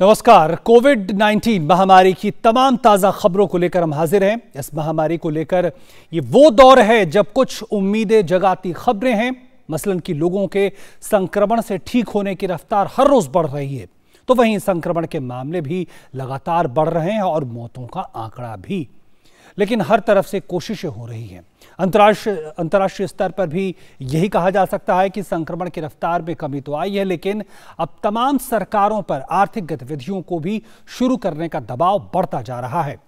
नमस्कार। कोविड-19 महामारी की तमाम ताज़ा खबरों को लेकर हम हाजिर हैं। इस महामारी को लेकर ये वो दौर है जब कुछ उम्मीदें जगाती खबरें हैं, मसलन कि लोगों के संक्रमण से ठीक होने की रफ्तार हर रोज बढ़ रही है, तो वहीं संक्रमण के मामले भी लगातार बढ़ रहे हैं और मौतों का आंकड़ा भी। लेकिन हर तरफ से कोशिशें हो रही हैं। अंतर्राष्ट्रीय स्तर पर भी यही कहा जा सकता है कि संक्रमण की रफ्तार में कमी तो आई है, लेकिन अब तमाम सरकारों पर आर्थिक गतिविधियों को भी शुरू करने का दबाव बढ़ता जा रहा है।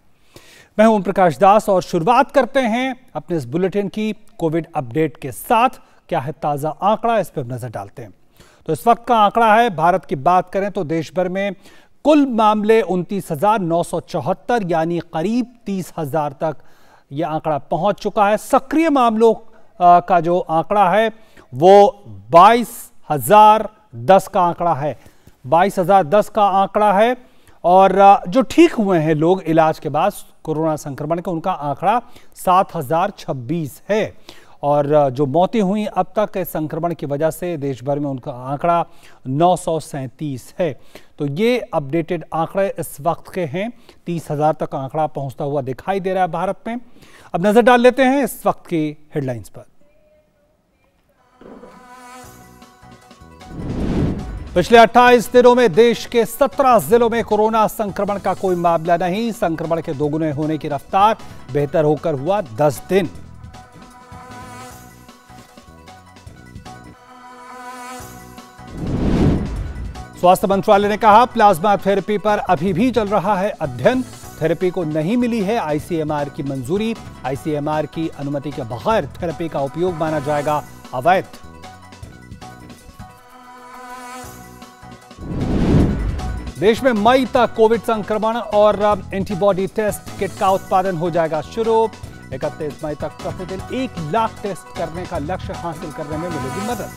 मैं हूं ओम प्रकाश दास और शुरुआत करते हैं अपने इस बुलेटिन की कोविड अपडेट के साथ। क्या है ताज़ा आंकड़ा, इस पर नजर डालते हैं। तो इस वक्त का आंकड़ा है, भारत की बात करें तो देश भर में कुल मामले 29,974 यानी करीब 30,000 तक यह आंकड़ा पहुंच चुका है। सक्रिय मामलों का जो आंकड़ा है वो 22,010 का आंकड़ा है। 22,010 का आंकड़ा है और जो ठीक हुए हैं लोग इलाज के बाद कोरोना संक्रमण का, उनका आंकड़ा 7,026 है। और जो मौतें हुई अब तक इस संक्रमण की वजह से देश भर में, उनका आंकड़ा 937 है। तो ये अपडेटेड आंकड़े इस वक्त के हैं। 30,000 तक आंकड़ा पहुंचता हुआ दिखाई दे रहा है भारत में। अब नजर डाल लेते हैं इस वक्त की हेडलाइंस पर। पिछले 28 दिनों में देश के 17 जिलों में कोरोना संक्रमण का कोई मामला नहीं। संक्रमण के दोगुने होने की रफ्तार बेहतर होकर हुआ 10 दिन। स्वास्थ्य मंत्रालय ने कहा, प्लाज्मा थेरेपी पर अभी भी चल रहा है अध्ययन। थेरेपी को नहीं मिली है आईसीएमआर की मंजूरी। आईसीएमआर की अनुमति के बगैर थेरेपी का उपयोग माना जाएगा अवैध। देश में मई तक कोविड संक्रमण और एंटीबॉडी टेस्ट किट का उत्पादन हो जाएगा शुरू। 31 मई तक प्रतिदिन 1 लाख टेस्ट करने का लक्ष्य हासिल करने में मिलेगी मदद।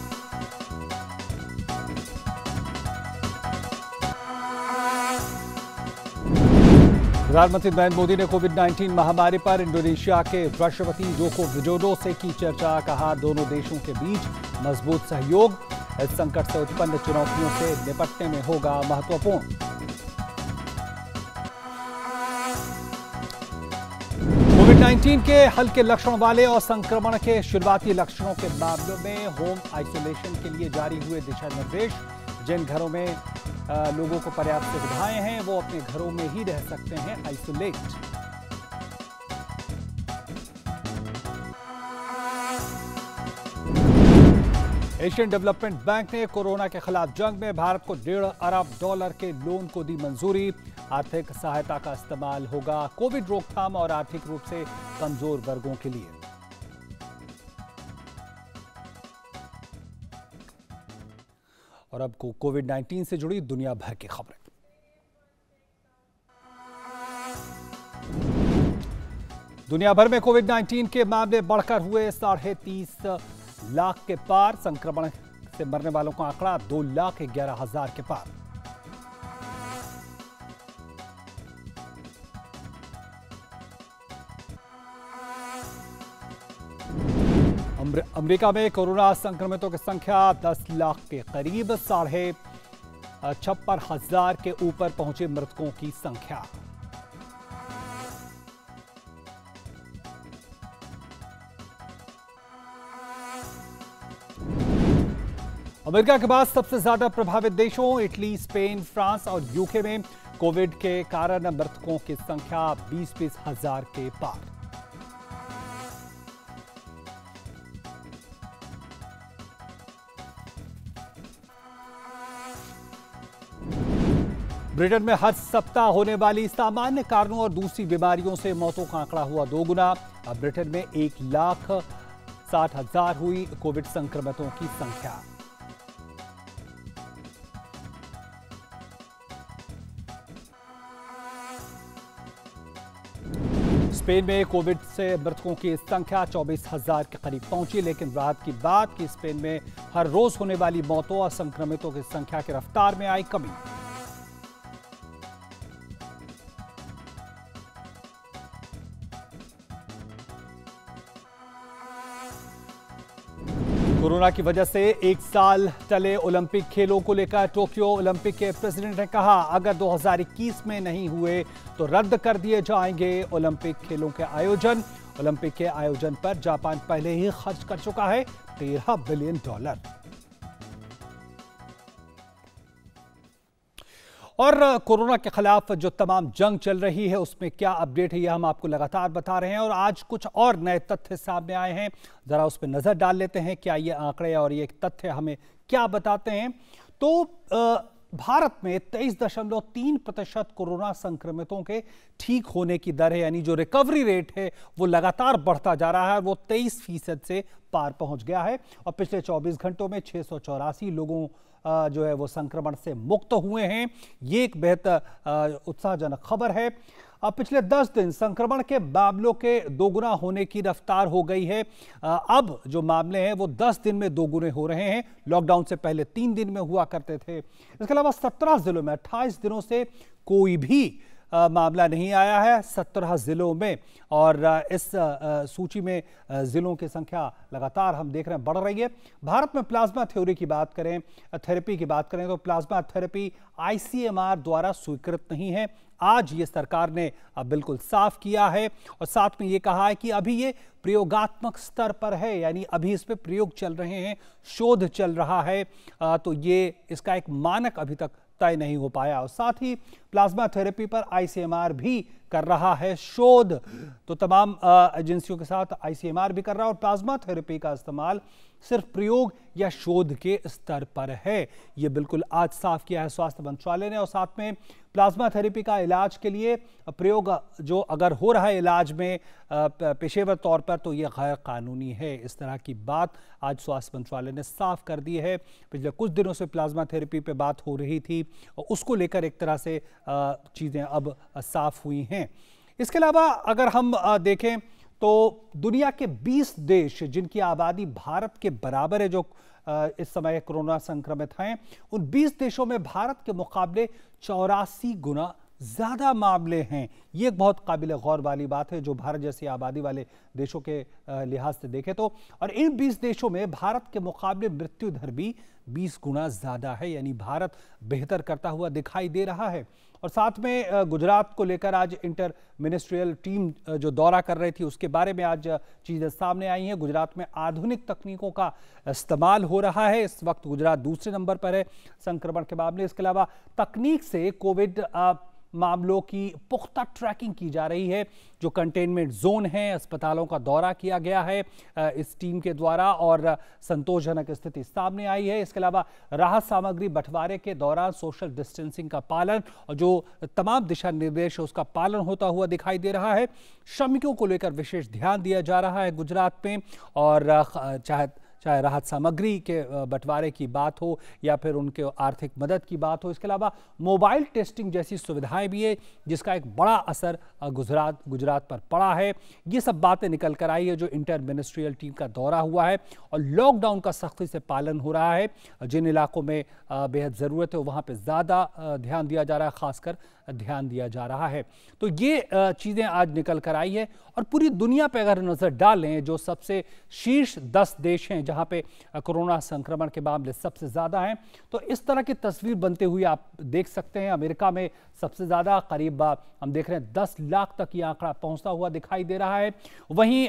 प्रधानमंत्री नरेंद्र मोदी ने कोविड-19 महामारी पर इंडोनेशिया के राष्ट्रपति जोको विडोडो से की चर्चा। कहा, दोनों देशों के बीच मजबूत सहयोग इस संकट से उत्पन्न चुनौतियों से निपटने में होगा महत्वपूर्ण। कोविड-19 के हल्के लक्षण वाले और संक्रमण के शुरुआती लक्षणों के मामलों में होम आइसोलेशन के लिए जारी हुए दिशा निर्देश। जिन घरों में लोगों को पर्याप्त सुविधाएं हैं वो अपने घरों में ही रह सकते हैं आइसोलेट। एशियन डेवलपमेंट बैंक ने कोरोना के खिलाफ जंग में भारत को $1.5 अरब के लोन को दी मंजूरी। आर्थिक सहायता का इस्तेमाल होगा कोविड रोकथाम और आर्थिक रूप से कमजोर वर्गों के लिए। और अब को कोविड-19 से जुड़ी दुनिया भर की खबरें। दुनिया भर में कोविड-19 के मामले बढ़कर हुए 30.5 लाख के पार। संक्रमण से मरने वालों का आंकड़ा 2,11,000 के पार। अमेरिका में कोरोना संक्रमितों की संख्या 10 लाख के करीब। 56,500 के ऊपर पहुंचे मृतकों की संख्या। अमेरिका के बाद सबसे ज्यादा प्रभावित देशों इटली, स्पेन, फ्रांस और यूके में कोविड के कारण मृतकों की संख्या 20-20 हजार के पार। ब्रिटेन में हर सप्ताह होने वाली सामान्य कारणों और दूसरी बीमारियों से मौतों का आंकड़ा हुआ 2 गुना। अब ब्रिटेन में 1,60,000 हुई कोविड संक्रमितों की संख्या। स्पेन में कोविड से मृतकों की संख्या 24,000 के करीब पहुंची, लेकिन राहत की बात कि स्पेन में हर रोज होने वाली मौतों और संक्रमितों की संख्या की रफ्तार में आई कमी। कोरोना की वजह से एक साल टले ओलंपिक खेलों को लेकर टोक्यो ओलंपिक के प्रेसिडेंट ने कहा, अगर 2021 में नहीं हुए तो रद्द कर दिए जाएंगे ओलंपिक खेलों के आयोजन। ओलंपिक के आयोजन पर जापान पहले ही खर्च कर चुका है $13 बिलियन। और कोरोना के खिलाफ जो तमाम जंग चल रही है उसमें क्या अपडेट है, यह हम आपको लगातार बता रहे हैं। और आज कुछ और नए तथ्य सामने आए हैं, जरा उस पर नजर डाल लेते हैं क्या ये आंकड़े और ये तथ्य हमें क्या बताते हैं। तो भारत में 23.3% कोरोना संक्रमितों के ठीक होने की दर है, यानी जो रिकवरी रेट है वो लगातार बढ़ता जा रहा है। वो 23% से पार पहुंच गया है और पिछले 24 घंटों में 684 लोगों जो है वो संक्रमण से मुक्त हुए हैं। ये एक बेहद उत्साहजनक खबर है। पिछले 10 दिन संक्रमण के मामलों के दोगुना होने की रफ्तार हो गई है। अब जो मामले हैं वो 10 दिन में दोगुने हो रहे हैं। लॉकडाउन से पहले 3 दिन में हुआ करते थे। इसके अलावा 17 जिलों में 28 दिनों से कोई भी मामला नहीं आया है 17 जिलों में। और इस सूची में जिलों की संख्या लगातार हम देख रहे हैं बढ़ रही है। भारत में प्लाज्मा थ्योरी की बात करें, थेरेपी की बात करें तो प्लाज्मा थेरेपी ICMR द्वारा स्वीकृत नहीं है। आज ये सरकार ने बिल्कुल साफ किया है और साथ में ये कहा है कि अभी ये प्रयोगात्मक स्तर पर है, यानी अभी इस पे प्रयोग चल रहे हैं, शोध चल रहा है। तो ये इसका एक मानक अभी तक तय नहीं हो पाया। और साथ ही प्लाज्मा थेरेपी पर ICMR भी कर रहा है शोध। तो तमाम एजेंसियों के साथ ICMR भी कर रहा है और प्लाज्मा थेरेपी का इस्तेमाल सिर्फ प्रयोग या शोध के स्तर पर है। ये बिल्कुल आज साफ किया है स्वास्थ्य मंत्रालय ने। और साथ में प्लाज्मा थेरेपी का इलाज के लिए प्रयोग जो अगर हो रहा है इलाज में पेशेवर तौर पर, तो ये गैर कानूनी है। इस तरह की बात आज स्वास्थ्य मंत्रालय ने साफ कर दी है। पिछले कुछ दिनों से प्लाज्मा थेरेपी पे बात हो रही थी और उसको लेकर एक तरह से चीज़ें अब साफ हुई हैं। इसके अलावा अगर हम देखें तो दुनिया के 20 देश जिनकी आबादी भारत के बराबर है, जो इस समय कोरोना संक्रमित हैं, उन 20 देशों में भारत के मुकाबले 84 गुना ज़्यादा मामले हैं। ये एक बहुत काबिल गौर वाली बात है जो भारत जैसी आबादी वाले देशों के लिहाज से देखें तो। और इन 20 देशों में भारत के मुकाबले मृत्यु दर भी 20 गुना ज़्यादा है, यानी भारत बेहतर करता हुआ दिखाई दे रहा है। और साथ में गुजरात को लेकर आज इंटर मिनिस्ट्रियल टीम जो दौरा कर रही थी उसके बारे में आज चीज़ें सामने आई हैं। गुजरात में आधुनिक तकनीकों का इस्तेमाल हो रहा है। इस वक्त गुजरात दूसरे नंबर पर है संक्रमण के मामले। इसके अलावा तकनीक से कोविड मामलों की पुख्ता ट्रैकिंग की जा रही है। जो कंटेनमेंट जोन है, अस्पतालों का दौरा किया गया है इस टीम के द्वारा और संतोषजनक स्थिति सामने आई है। इसके अलावा राहत सामग्री बंटवारे के दौरान सोशल डिस्टेंसिंग का पालन और जो तमाम दिशा निर्देश है उसका पालन होता हुआ दिखाई दे रहा है। श्रमिकों को लेकर विशेष ध्यान दिया जा रहा है गुजरात में। और चाहे राहत सामग्री के बंटवारे की बात हो या फिर उनके आर्थिक मदद की बात हो। इसके अलावा मोबाइल टेस्टिंग जैसी सुविधाएं भी है जिसका एक बड़ा असर गुजरात पर पड़ा है। ये सब बातें निकल कर आई है जो इंटर मिनिस्ट्रियल टीम का दौरा हुआ है। और लॉकडाउन का सख्ती से पालन हो रहा है। जिन इलाकों में बेहद ज़रूरत है वहाँ पर ज़्यादा ध्यान दिया जा रहा है, खासकर ध्यान दिया जा रहा है। तो ये चीज़ें आज निकल कर आई है। और पूरी दुनिया पे अगर नज़र डालें, जो सबसे शीर्ष 10 देश हैं जहाँ पे कोरोना संक्रमण के मामले सबसे ज़्यादा हैं, तो इस तरह की तस्वीर बनते हुए आप देख सकते हैं। अमेरिका में सबसे ज़्यादा, करीब हम देख रहे हैं 10 लाख तक ये आंकड़ा पहुँचता हुआ दिखाई दे रहा है। वहीं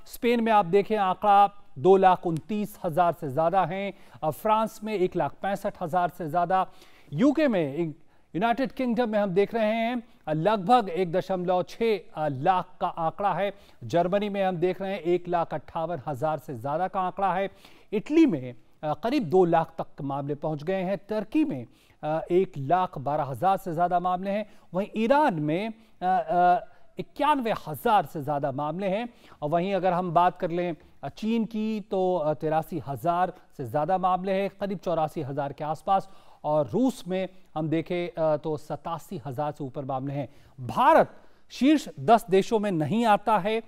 स्पेन में आप देखें आंकड़ा 2,29,000 से ज़्यादा हैं। फ्रांस में 1,65,000 से ज़्यादा। यूके में, यूनाइटेड किंगडम में हम देख रहे हैं लगभग 1.6 लाख का आंकड़ा है। जर्मनी में हम देख रहे हैं 1,58,000 से ज़्यादा का आंकड़ा है। इटली में करीब 2 लाख तक मामले पहुंच गए हैं। तुर्की में 1,12,000 से ज़्यादा मामले हैं। वहीं ईरान में 91,000 से ज़्यादा मामले हैं। और वहीं अगर हम बात कर लें चीन की तो 83,000 से ज़्यादा मामले हैं, करीब 84,000 के आसपास। और रूस में हम देखें तो 87,000 से ऊपर मामले हैं। भारत शीर्ष 10 देशों में नहीं आता है,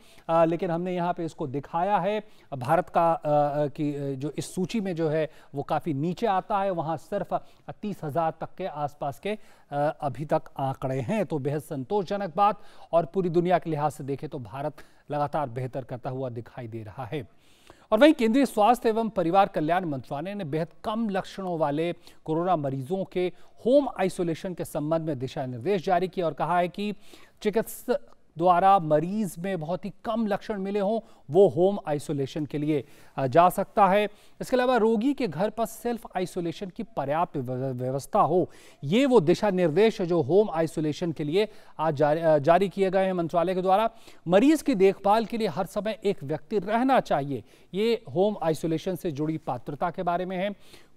लेकिन हमने यहाँ पे इसको दिखाया है। भारत का कि जो इस सूची में जो है वो काफ़ी नीचे आता है, वहाँ सिर्फ 30,000 तक के आसपास के अभी तक आंकड़े हैं। तो बेहद संतोषजनक बात। और पूरी दुनिया के लिहाज से देखें तो भारत लगातार बेहतर करता हुआ दिखाई दे रहा है। और वहीं केंद्रीय स्वास्थ्य एवं परिवार कल्याण मंत्रालय ने बेहद कम लक्षणों वाले कोरोना मरीजों के होम आइसोलेशन के संबंध में दिशा निर्देश जारी किए और कहा है कि चिकित्सक द्वारा मरीज में बहुत ही कम लक्षण मिले हों वो होम आइसोलेशन के लिए जा सकता है। इसके अलावा रोगी के घर पर सेल्फ आइसोलेशन की पर्याप्त व्यवस्था हो, ये वो दिशा निर्देश जो होम आइसोलेशन के लिए आज जारी किए गए हैं मंत्रालय के द्वारा। मरीज की देखभाल के लिए हर समय एक व्यक्ति रहना चाहिए, ये होम आइसोलेशन से जुड़ी पात्रता के बारे में है।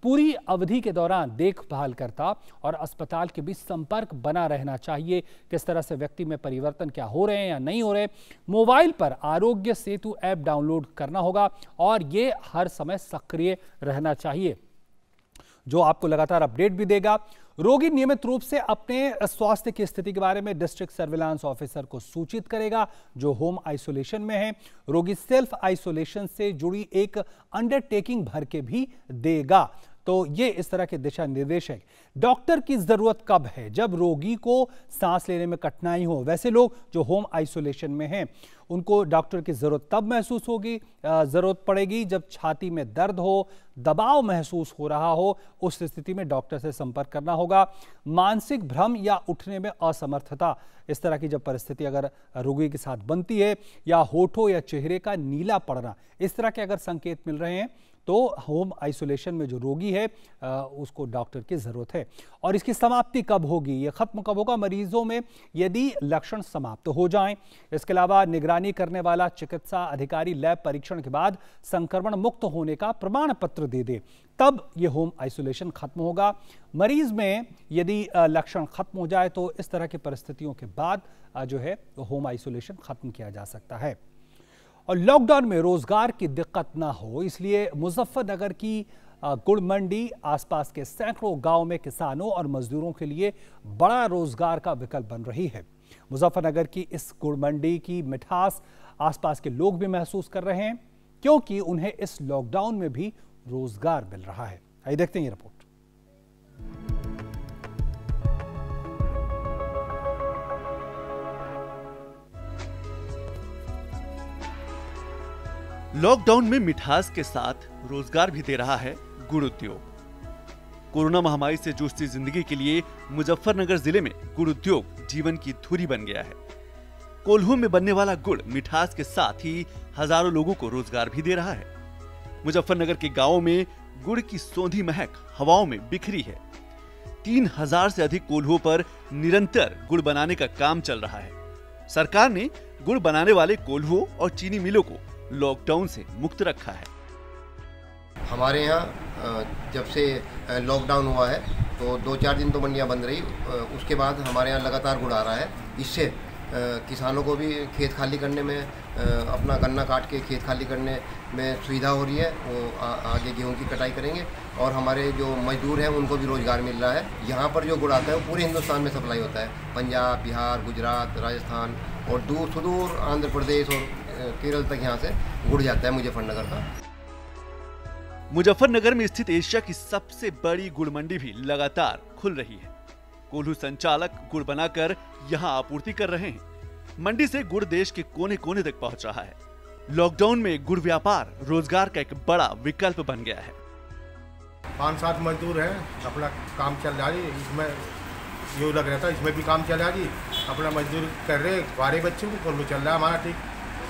पूरी अवधि के दौरान देखभालकर्ता और अस्पताल के बीच संपर्क बना रहना चाहिए। किस तरह से व्यक्ति में परिवर्तन क्या हो रहे हैं या नहीं हो रहे, मोबाइल पर आरोग्य सेतु ऐप डाउनलोड करना होगा और ये हर समय सक्रिय रहना चाहिए, जो आपको लगातार अपडेट भी देगा। रोगी नियमित रूप से अपने स्वास्थ्य की स्थिति के बारे में डिस्ट्रिक्ट सर्विलांस ऑफिसर को सूचित करेगा जो होम आइसोलेशन में है। रोगी सेल्फ आइसोलेशन से जुड़ी एक अंडरटेकिंग भर के भी देगा। तो ये इस तरह के दिशा निर्देश है। डॉक्टर की जरूरत कब है? जब रोगी को सांस लेने में कठिनाई हो। वैसे लोग जो होम आइसोलेशन में हैं उनको डॉक्टर की जरूरत तब महसूस होगी, जरूरत पड़ेगी जब छाती में दर्द हो, दबाव महसूस हो रहा हो। उस स्थिति में डॉक्टर से संपर्क करना होगा। मानसिक भ्रम या उठने में असमर्थता, इस तरह की जब परिस्थिति अगर रोगी के साथ बनती है, या होठों या चेहरे का नीला पड़ना, इस तरह के अगर संकेत मिल रहे हैं तो होम आइसोलेशन में जो रोगी है उसको डॉक्टर की ज़रूरत है। और इसकी समाप्ति कब होगी, ये ख़त्म कब होगा? मरीजों में यदि लक्षण समाप्त हो जाएं। इसके अलावा निगरानी करने वाला चिकित्सा अधिकारी लैब परीक्षण के बाद संक्रमण मुक्त होने का प्रमाण पत्र दे दे, तब ये होम आइसोलेशन खत्म होगा। मरीज में यदि लक्षण खत्म हो जाए तो इस तरह की परिस्थितियों के बाद जो है होम आइसोलेशन खत्म किया जा सकता है। और लॉकडाउन में रोजगार की दिक्कत ना हो, इसलिए मुजफ्फरनगर की गुड़ मंडी आसपास के सैकड़ों गांव में किसानों और मजदूरों के लिए बड़ा रोजगार का विकल्प बन रही है। मुजफ्फरनगर की इस गुड़ मंडी की मिठास आसपास के लोग भी महसूस कर रहे हैं, क्योंकि उन्हें इस लॉकडाउन में भी रोजगार मिल रहा है। आइए देखते हैं ये रिपोर्ट। लॉकडाउन में मिठास के साथ रोजगार भी दे रहा है गुड़ उद्योग। कोरोना महामारी से जूझती जिंदगी के लिए मुजफ्फरनगर जिले में गुड़ उद्योग जीवन की धुरी बन गया है। कोल्हू में बनने वाला गुड़ मिठास के साथ ही हजारों लोगों को रोजगार भी दे रहा है। मुजफ्फरनगर के गांवों में गुड़ की सौंधी महक हवाओं में बिखरी है। 3000 से अधिक कोल्हुओं पर निरंतर गुड़ बनाने का काम चल रहा है। सरकार ने गुड़ बनाने वाले कोल्हुओं और चीनी मिलों को लॉकडाउन से मुक्त रखा है। हमारे यहाँ जब से लॉकडाउन हुआ है तो 2-4 दिन तो मंडियाँ बंद रही, उसके बाद हमारे यहाँ लगातार गुड़ आ रहा है। इससे किसानों को भी खेत खाली करने में, अपना गन्ना काट के खेत खाली करने में सुविधा हो रही है। वो आगे गेहूं की कटाई करेंगे और हमारे जो मजदूर हैं उनको भी रोजगार मिल रहा है। यहाँ पर जो गुड़ आता है वो पूरे हिंदुस्तान में सप्लाई होता है, पंजाब, बिहार, गुजरात, राजस्थान और दूर सुदूर आंध्र प्रदेश और केरल तक यहाँ से गुड़ जाता है मुजफ्फरनगर का। मुजफ्फरनगर में स्थित एशिया की सबसे बड़ी गुड़ मंडी भी लगातार खुल रही है। कोल्हू संचालक गुड़ बनाकर यहाँ आपूर्ति कर रहे हैं। मंडी से गुड़ देश के कोने कोने तक पहुँच रहा है। लॉकडाउन में गुड़ व्यापार रोजगार का एक बड़ा विकल्प बन गया है। 5-7 मजदूर हैं, अपना काम चल रहा है। इसमें यूँ लग रहा था इसमें भी काम चल रहा जी, अपना मजदूर कर रहे, 12 बच्चों को कोल्हू चल रहा है हमारा। ठीक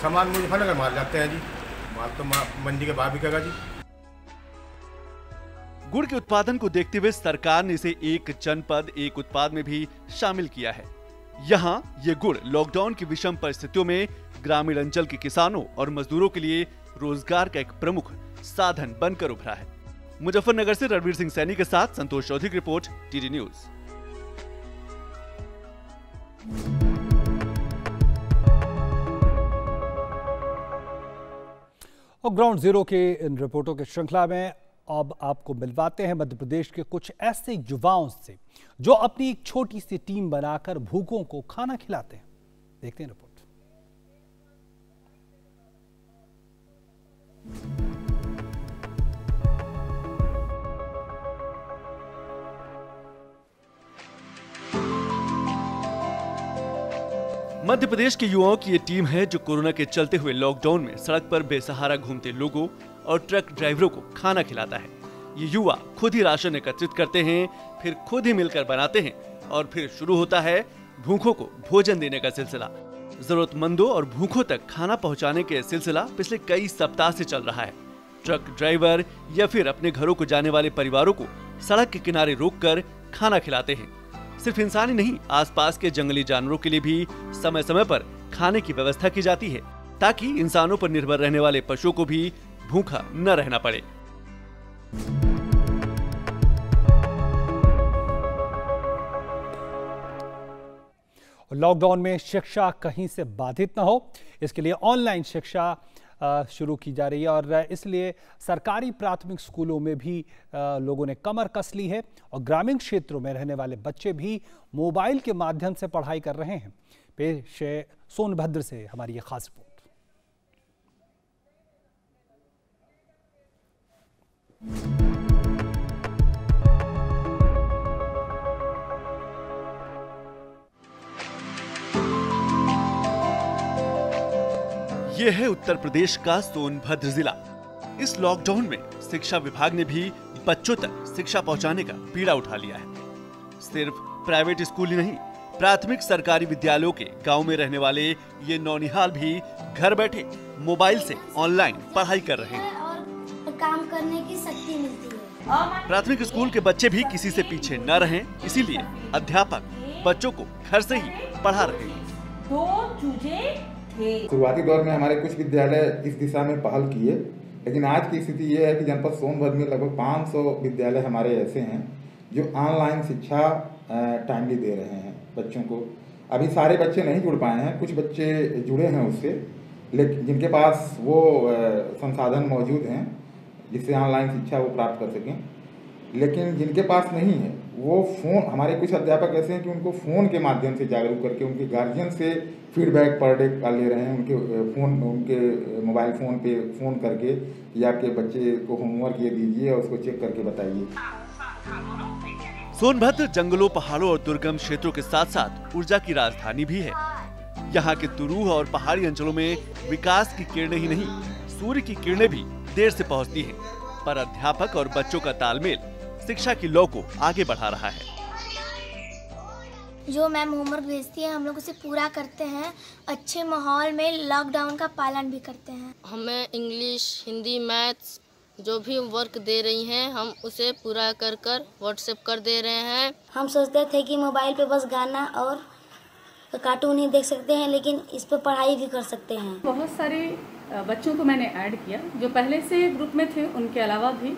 सामान मुजफ्फरनगर माल जाते हैं जी, माल तो मंडी के बाद बिकेगा जी। गुड़ के उत्पादन को देखते हुए सरकार ने इसे एक जनपद एक उत्पाद में भी शामिल किया है। यहाँ ये गुड़ लॉकडाउन की विषम परिस्थितियों में ग्रामीण अंचल के किसानों और मजदूरों के लिए रोजगार का एक प्रमुख साधन बनकर उभरा है। मुजफ्फरनगर से रणवीर सिंह सैनी के साथ संतोष चौधरी की रिपोर्ट, टीडी न्यूज। और ग्राउंड जीरो के इन रिपोर्टों की श्रृंखला में अब आपको मिलवाते हैं मध्य प्रदेश के कुछ ऐसे युवाओं से जो अपनी एक छोटी सी टीम बनाकर भूखों को खाना खिलाते हैं। देखते हैं रिपोर्ट। मध्य प्रदेश के युवाओं की ये टीम है जो कोरोना के चलते हुए लॉकडाउन में सड़क पर बेसहारा घूमते लोगों और ट्रक ड्राइवरों को खाना खिलाता है। ये युवा खुद ही राशन एकत्रित करते हैं, फिर खुद ही मिलकर बनाते हैं और फिर शुरू होता है भूखों को भोजन देने का सिलसिला। जरूरतमंदों और भूखों तक खाना पहुंचाने के सिलसिला पिछले कई सप्ताह से चल रहा है। ट्रक ड्राइवर या फिर अपने घरों को जाने वाले परिवारों को सड़क के किनारे रोककर खाना खिलाते हैं। सिर्फ इंसान ही नहीं, आसपास के जंगली जानवरों के लिए भी समय समय पर खाने की व्यवस्था की जाती है ताकि इंसानों पर निर्भर रहने वाले पशुओं को भी भूखा न रहना पड़े। लॉकडाउन में शिक्षा कहीं से बाधित न हो, इसके लिए ऑनलाइन शिक्षा शुरू की जा रही है और इसलिए सरकारी प्राथमिक स्कूलों में भी लोगों ने कमर कस ली है और ग्रामीण क्षेत्रों में रहने वाले बच्चे भी मोबाइल के माध्यम से पढ़ाई कर रहे हैं। पेश है सोनभद्र से हमारी ये खास रिपोर्ट। ये है उत्तर प्रदेश का सोनभद्र जिला। इस लॉकडाउन में शिक्षा विभाग ने भी बच्चों तक शिक्षा पहुंचाने का बीड़ा उठा लिया है। सिर्फ प्राइवेट स्कूल ही नहीं, प्राथमिक सरकारी विद्यालयों के गांव में रहने वाले ये नौनिहाल भी घर बैठे मोबाइल से ऑनलाइन पढ़ाई कर रहे हैं और काम करने की शक्ति मिलती है। प्राथमिक स्कूल के बच्चे भी किसी से पीछे न रहें, इसीलिए अध्यापक बच्चों को घर से ही पढ़ा रहे हैं। शुरुआती दौर में हमारे कुछ विद्यालय इस दिशा में पहल किए, लेकिन आज की स्थिति ये है कि जनपद सोनभद्र में लगभग 500 विद्यालय हमारे ऐसे हैं जो ऑनलाइन शिक्षा टाइमली दे रहे हैं बच्चों को। अभी सारे बच्चे नहीं जुड़ पाए हैं, कुछ बच्चे जुड़े हैं उससे, लेकिन जिनके पास वो संसाधन मौजूद हैं जिससे ऑनलाइन शिक्षा वो प्राप्त कर सकें, लेकिन जिनके पास नहीं है वो फ़ोन, हमारे कुछ अध्यापक ऐसे हैं कि उनको फ़ोन के माध्यम से जागरूक करके उनके गार्जियन से फीडबैक पर डे का ले रहे हैं। उनके मोबाइल फ़ोन पे फ़ोन करके या आपके बच्चे को होमवर्क ये दीजिए और उसको चेक करके बताइए। सोनभद्र जंगलों, पहाड़ों और दुर्गम क्षेत्रों के साथ साथ ऊर्जा की राजधानी भी है। यहाँ के तुरूह और पहाड़ी अंचलों में विकास की किरणें ही नहीं, सूर्य की किरणें भी देर से पहुँचती हैं, पर अध्यापक और बच्चों का तालमेल शिक्षा की लौ को आगे बढ़ा रहा है। जो मैम होमवर्क भेजती है हम लोग उसे पूरा करते हैं, अच्छे माहौल में लॉकडाउन का पालन भी करते हैं। हमें इंग्लिश, हिंदी, मैथ्स जो भी वर्क दे रही हैं हम उसे पूरा कर व्हाट्सएप कर दे रहे हैं। हम सोचते थे कि मोबाइल पे बस गाना और कार्टून ही देख सकते हैं, लेकिन इस पर पढ़ाई भी कर सकते हैं। बहुत सारे बच्चों को मैंने ऐड किया जो पहले से ग्रुप में थे, उनके अलावा भी,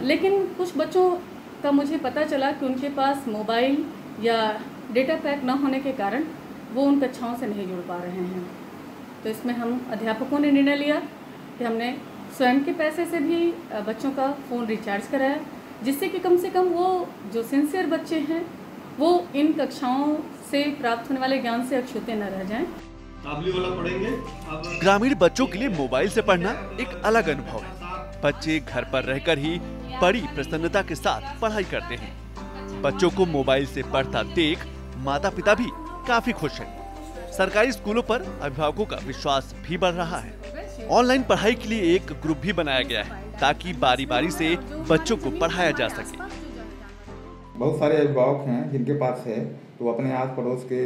लेकिन कुछ बच्चों का मुझे पता चला कि उनके पास मोबाइल या डेटा पैक न होने के कारण वो उन कक्षाओं से नहीं जुड़ पा रहे हैं। तो इसमें हम अध्यापकों ने निर्णय लिया कि हमने स्वयं के पैसे से भी बच्चों का फ़ोन रिचार्ज कराया, जिससे कि कम से कम वो जो सिंसियर बच्चे हैं वो इन कक्षाओं से प्राप्त होने वाले ज्ञान से अछूते न रह जाएं। ग्रामीण बच्चों के लिए मोबाइल से पढ़ना एक अलग अनुभव है। बच्चे घर पर रहकर ही बड़ी प्रसन्नता के साथ पढ़ाई करते हैं। बच्चों को मोबाइल से पढ़ता देख माता पिता भी काफी खुश हैं। सरकारी स्कूलों पर अभिभावकों का विश्वास भी बढ़ रहा है। ऑनलाइन पढ़ाई के लिए एक ग्रुप भी बनाया गया है ताकि बारी बारी से बच्चों को पढ़ाया जा सके। बहुत सारे अभिभावक हैं जिनके पास है तो अपने आस पड़ोस के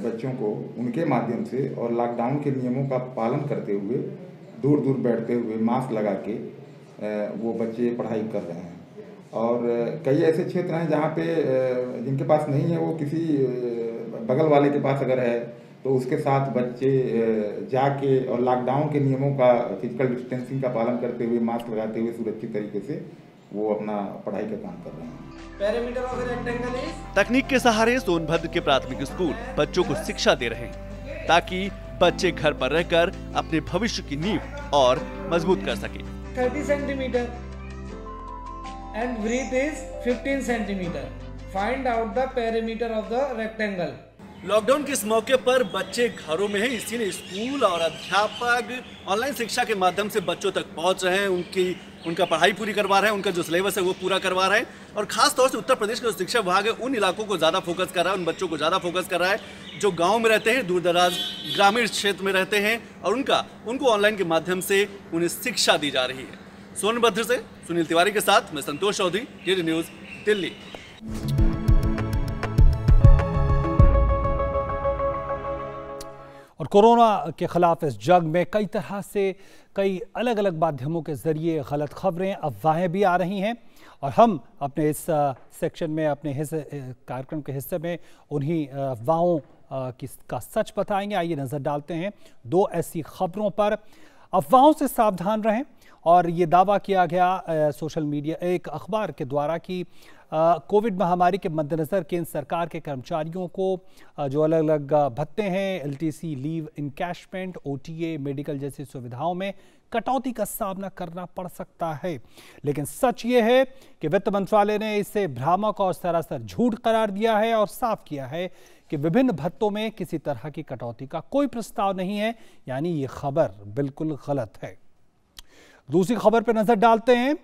बच्चों को उनके माध्यम से और लॉकडाउन के नियमों का पालन करते हुए दूर दूर बैठते हुए मास्क लगा के वो बच्चे पढ़ाई कर रहे हैं। और कई ऐसे क्षेत्र हैं जहाँ पे जिनके पास नहीं है, वो किसी बगल वाले के पास अगर है तो उसके साथ बच्चे जाके और लॉकडाउन के नियमों का, फिजिकल डिस्टेंसिंग का पालन करते हुए, मास्क लगाते हुए सुरक्षित तरीके से वो अपना पढ़ाई का काम कर रहे हैं। तकनीक के सहारे सोनभद्र के प्राथमिक स्कूल बच्चों को शिक्षा दे रहे हैं ताकि बच्चे घर पर रहकर अपने भविष्य की नींव और मजबूत कर सके। 30 centimeter and breadth is 15 centimeter. Find out the perimeter of the rectangle. Lockdown के इस मौके पर बच्चे घरों में हैं, इसीलिए स्कूल और अध्यापक ऑनलाइन शिक्षा के माध्यम से बच्चों तक पहुंच रहे हैं, उनका पढ़ाई पूरी करवा रहे हैं, उनका जो सिलेबस है वो पूरा करवा रहे हैं। और खास तौर से उत्तर प्रदेश का जो शिक्षा विभाग है उन इलाकों को ज़्यादा फोकस कर रहा है, उन बच्चों को ज़्यादा फोकस कर रहा है जो गाँव में रहते हैं, दूर दराज ग्रामीण क्षेत्र में रहते हैं, और उनको ऑनलाइन के माध्यम से उन्हें शिक्षा दी जा रही है। सोनभद्र से सुनील तिवारी के साथ मैं संतोष चौधरी, डीडी न्यूज़, दिल्ली। और कोरोना के खिलाफ इस जंग में कई तरह से कई अलग अलग माध्यमों के जरिए गलत खबरें, अफवाहें भी आ रही हैं, और हम अपने इस सेक्शन में, अपने कार्यक्रम के हिस्से में उन्हीं अफवाहों का सच बताएंगे। आइए नज़र डालते हैं दो ऐसी खबरों पर। अफवाहों से सावधान रहें। और ये दावा किया गया सोशल मीडिया एक अखबार के द्वारा कि कोविड महामारी के मद्देनज़र केंद्र सरकार के कर्मचारियों को जो अलग अलग भत्ते हैं, LTC, leave encashment, OTA, medical जैसी सुविधाओं में कटौती का सामना करना पड़ सकता है। लेकिन सच ये है कि वित्त मंत्रालय ने इसे भ्रामक और सरासर झूठ करार दिया है और साफ किया है कि विभिन्न भत्तों में किसी तरह की कटौती का कोई प्रस्ताव नहीं है, यानी ये खबर बिल्कुल गलत है। दूसरी खबर पर नजर डालते हैं,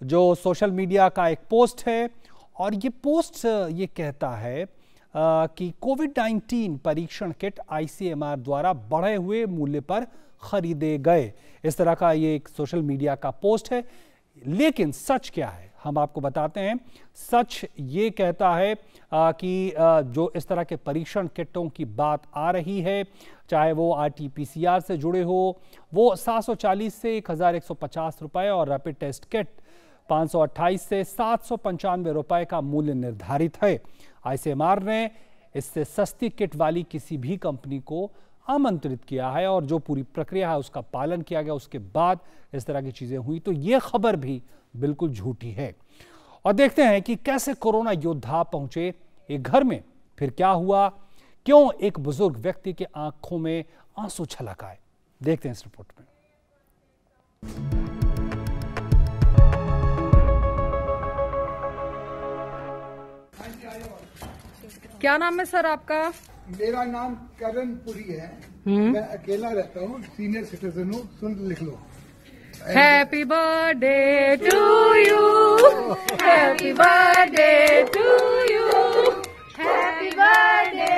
जो सोशल मीडिया का एक पोस्ट है, और ये पोस्ट ये कहता है कि कोविड-19 परीक्षण किट आईसीएमआर द्वारा बढ़े हुए मूल्य पर खरीदे गए। इस तरह का ये एक सोशल मीडिया का पोस्ट है। लेकिन सच क्या है हम आपको बताते हैं। सच ये कहता है कि जो इस तरह के परीक्षण किटों की बात आ रही है, चाहे वो RT-PCR से जुड़े हो, वो 740 से 1150 रुपये, और रैपिड टेस्ट किट 528 से 795 रुपये का मूल्य निर्धारित है। आईसीएमआर ने इससे सस्ती किट वाली किसी भी कंपनी को आमंत्रित किया है, और जो पूरी प्रक्रिया है उसका पालन किया गया, उसके बाद इस तरह की चीज़ें हुई, तो ये खबर भी बिल्कुल झूठी है। और देखते हैं कि कैसे कोरोना योद्धा पहुंचे एक घर में, फिर क्या हुआ, क्यों एक बुजुर्ग व्यक्ति के आंखों में आंसू छलक आए। देखते हैं इस रिपोर्ट में। क्या नाम है सर आपका? मेरा नाम करण पुरी है। मैं अकेला रहता हूँ, सीनियर सिटीजन हूँ। सुन, लिख लो। Happy birthday to you, happy birthday to you, happy birthday,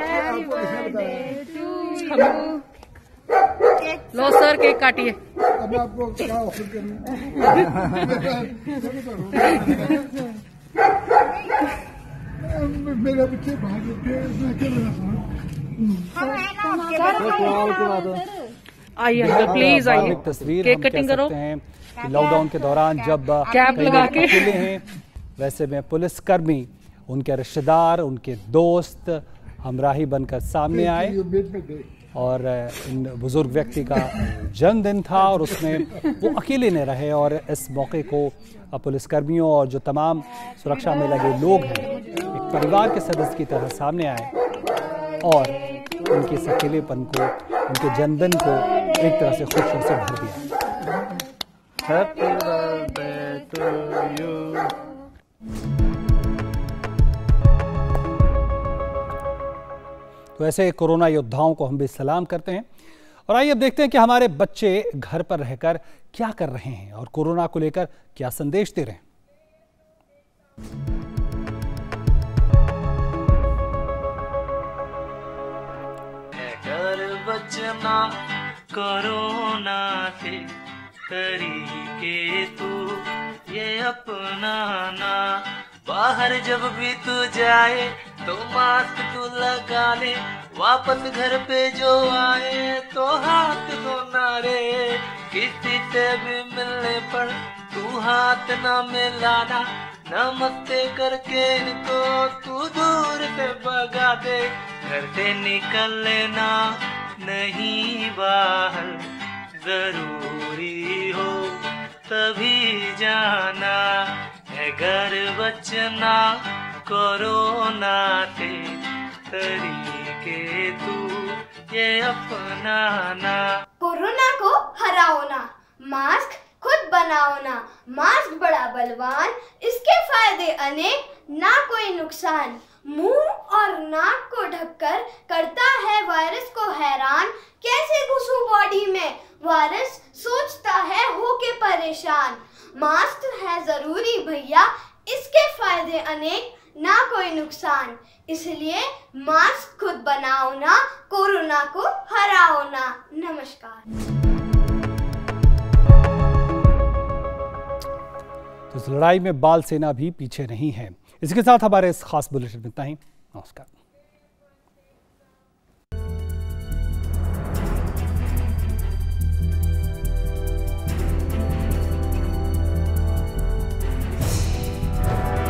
happy birthday to you. लो सर, केक काटिए। अब मैं आपको क्या ऑफर करूँ? मेरा बच्चे बाहर आइए अंकल, प्लीज आइए। तस्वीर केक कटिंग करो। लॉकडाउन के दौरान जब कैप लगा के अकेले हैं, वैसे में पुलिसकर्मी, उनके रिश्तेदार, उनके दोस्त हमराही बनकर सामने आए, और इन बुजुर्ग व्यक्ति का जन्मदिन था और उसमें वो अकेले नहीं रहे, और इस मौके को पुलिसकर्मियों और जो तमाम सुरक्षा में लगे लोग हैं एक परिवार के सदस्य की तरह सामने आए और उनके इस अकेलेपन को, उनके जन्मदिन को एक तरह से खुशियों से भर दिया। Happy birthday to you. तो ऐसे कोरोना योद्धाओं को हम भी सलाम करते हैं। और आइए अब देखते हैं कि हमारे बच्चे घर पर रहकर क्या कर रहे हैं और कोरोना को लेकर क्या संदेश दे रहे हैं। डर बचना कोरोना से, तरीके तू ये अपनाना। बाहर जब भी तू जाए तो मास्क तू लगा ले, वापस घर पे जो आए तो हाथ धोना रे। किसी से भी मिलने पर तू हाथ ना मिलाना, नमस्ते करके इनको तू दूर से भगा दे। घर से निकलना नहीं बाहर, जरूरी हो तभी जाना है। घर बचना कोरोना से, तरीके तू ये अपनाना। कोरोना को हराओ ना, मास्क खुद बनाओ ना। मास्क बड़ा बलवान, इसके फायदे अनेक, ना कोई नुकसान। मुंह और और नाक को ढककर करता है वायरस को हैरान। कैसे घुसूं बॉडी में वायरस सोचता है होके परेशान। मास्क है जरूरी भैया, इसके फायदे अनेक ना कोई नुकसान। इसलिए मास्क खुद बनाओ ना, कोरोना को हराओ ना। नमस्कार। तो इस लड़ाई में बाल सेना भी पीछे नहीं है। इसके साथ हमारे इस खास बुलेटिन में इतना ही। नमस्कार।